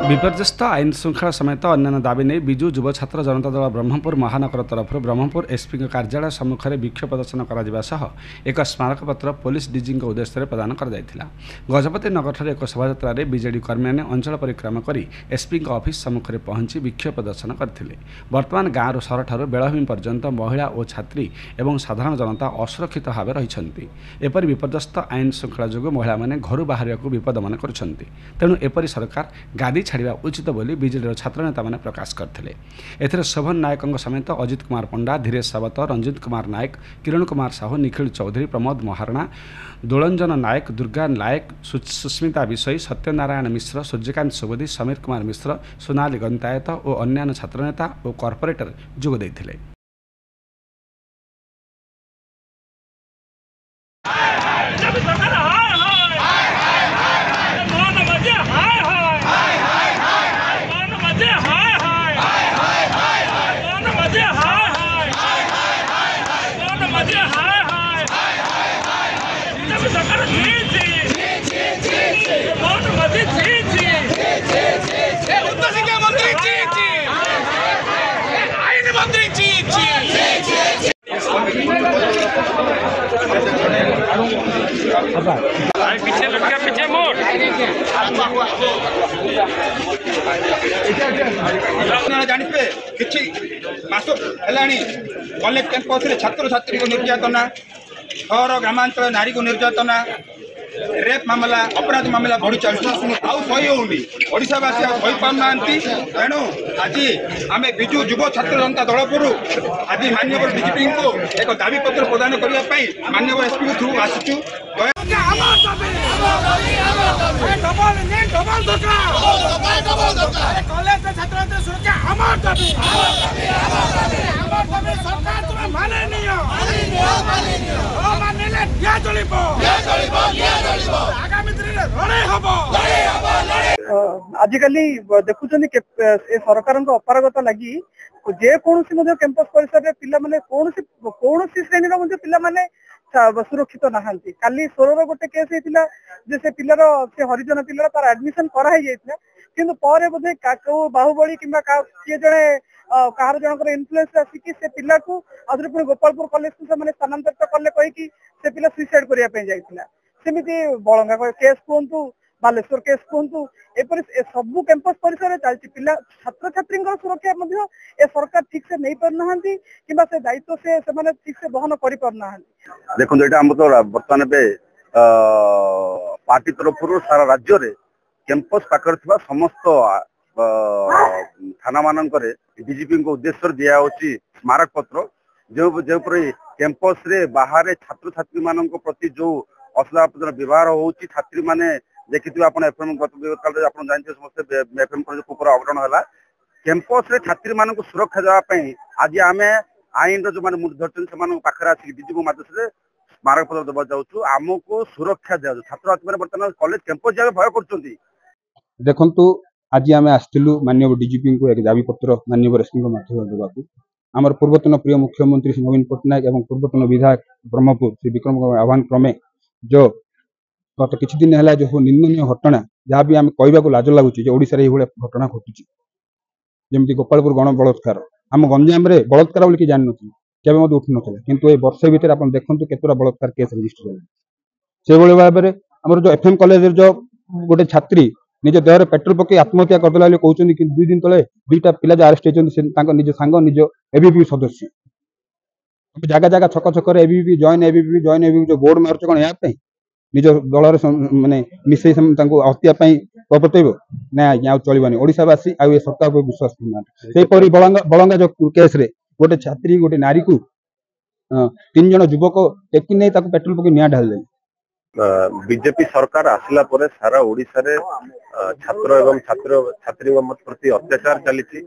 विपर्यस्त आईन श्रृंखला समेत अन्य दाबी नहीं विजु युव छात्र जनता दल ब्रह्मपुर महानगर तरफ ब्रह्मपुर एसपी कार्यालय सम्मुख में विक्षोभ प्रदर्शन कर एक स्मारकपत्र पुलिस डीजी उद्देश्य प्रदान कर गजपति नगर एक शोभा बीजेडी कर्मी मैंने अंचल परिक्रमा कर एसपी ऑफिस सम्मुख में पहुंची विक्षोभ प्रदर्शन करते। वर्तमान गाँव सहर ठार बेलाभूमि पर्यंत महिला और छात्री और साधारण जनता असुरक्षित भाव रही। एपरी विपर्यस्त आईन श्रृंखला जो महिला मैंने घर बाहर विपद मन कर तेणु एपरी सरकार गादी छाड़ा उचित बोली बीजेडी छात्र नेता मैंने प्रकाश करते। एथिरे शोभन नायक समेत अजित कुमार पंडा, धीरेश सावत, रंजित कुमार नायक, किरण कुमार साहू, निखिल चौधरी, प्रमोद महारणा, दोलंजन नायक, दुर्गा नायक, सुस्मिता विषयी, सत्यनारायण मिश्र, सूर्यकांत सुबोधी, समीर कुमार मिश्र, सोनाली गंतायत और अन्य छात्र नेता और कॉर्पोरेटर जोग देथिले। पीछे लग गया, पीछे मोड़ जानिपे किछि मास हेलानी कॉलेज कैंपस रे छात्र छात्री को निर्यातना, शहर ग्रामांचल नारी को निर्यातना, रेप मामला, अपराध मामला बढ़ी चलुछि आउ सही होउनी। ओडिशावासी आ सही पाउनांती। तेणु आज आम विजु युव छात्र जनता दलपुर आज माननीय डीजीपी को एक दाबी पत्र प्रदान करने माननीय एसपी को थ्रू आसचु। आजिकल देखुं सरकार अपारगता लगी जेकोसी कैंपस परिसर में कौन श्रेणी पिला सुरक्षित नहांती। काली सोर गोटे केस होता से पिलार से हरिजन पिला तार एडमिशन कराई किंतु पर बोधे बाहुबली कि किए जड़े कहार जनकर इन्फ्लुएंस आसिकी से पिला को आउे पुणी गोपालपुर कॉलेज को से स्थानांतरित कले कहीकि से पिला सुइसाइड करने सेमती बलंगा केस कहतु बालेश्वर केस कहतु एपरी सबू कैंपस परिसर चलती पिला छात्र छात्री सुरक्षा ए सरकार ठीक से नहीं पारना कि दायित्व से ठीक से बहन कर पारना। देखो तो बर्तमान पार्टी तरफ सारा राज्य रे कैंपस पाखर समस्त थाना मानक डीजीपी उद्देश्य दिया स्मारक पत्र जो कैंपस रे बाहर छात्र छात्री मान प्रति जो अश्लील व्यवहार होची छात्री माने देखिए आप एफएम गत जानते समस्त एफएम कुकुर अवतरण है कैंपस रे छात्री मान सुरक्षा देवाई आज आम आईन जो मैंने धरते से पाखे आसिक डीजी माध्यम स्मारक पत्र देवा जाऊँ आमको सुरक्षा दिया छात्र छात्री मैंने बर्तमान कॉलेज कैंपस जाए भय कर देखु आज आम आसलु माननीय डीजीपी को एक दाबी पत्र माननीय एसपी माध्यम देवाक आमर पूर्वतन प्रिय मुख्यमंत्री श्री नवीन पट्टनायक और पूर्वतन विधायक ब्रह्मपुर श्री विक्रम आह्वान क्रमे जो गत किछि दिन है जो निंदनीय घटना जहाँ भी आम कहवाक लाज लगुच ओडिशा ये घटना घटुची जमी गोपालपुर गण बलात्कार आम गंजाम रे बलात्कार बोली जान केवे मत उठु ना किंतु ए वर्षे भितर आप देखते केतरा बलात्कार केस रजिस्टर है से भाव में आम जो एफएम कॉलेज जो गोटे छात्री निज देह पेट्रोल पकई आत्महत्या करदेला कहते कि 2 दिन तले 2टा पिला जो आरेस्ट होती निज सांग निज एबीपी सदस्य जगह जगह छक छक एबीपी जॉइन एबीपी जो बोर्ड मार्च कौन यहाँ निज दल माने मिसई हत्या बतैब ना आज चलवानी ओडिशावासी आ सरकार को विश्वास करना बलंगा जो केस रे गोटे छात्री गोटे नारी को 3 जन युवक टेकी नहीं पेट्रोल पकई निया ढाल बीजेपी सरकार आसला परे सारा ओडिशा रे छात्र एवं छात्री प्रति अत्याचार चली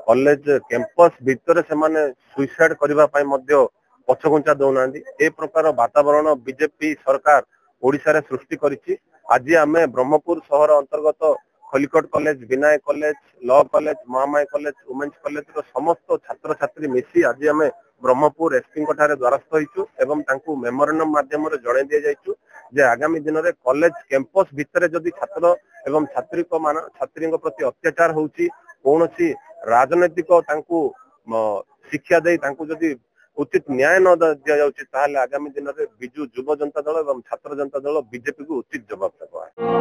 कॉलेज कैंपस भितर से सुइसाइड करने पछघुंचा दौना ए प्रकार वातावरण बीजेपी सरकार ओडिशा रे सृष्टि करिछि। आज आम ब्रह्मपुर शहर अंतर्गत Khallikote college, Vinayak college, law college, Mahamaya college, women's college समस्त छात्र छात्री मिसी आज आम ब्रह्मपुर एसपी द्वारस्थ होइछु एवं तांकु मेमोरेंडम माध्यम रे जणाई दिया जाइछु जे आगामी दिन में कॉलेज कैंपस भितर जदि छात्र एवं छात्री प्रति अत्याचार होउची कौनसी राजनैतिक शिक्षा दे जदि उचित न्याय न दिया जाउची ताहले आगामी दिन में बिजू युव जनता दल एवं छात्र जनता दल बीजेपी को उचित जवाब देबा।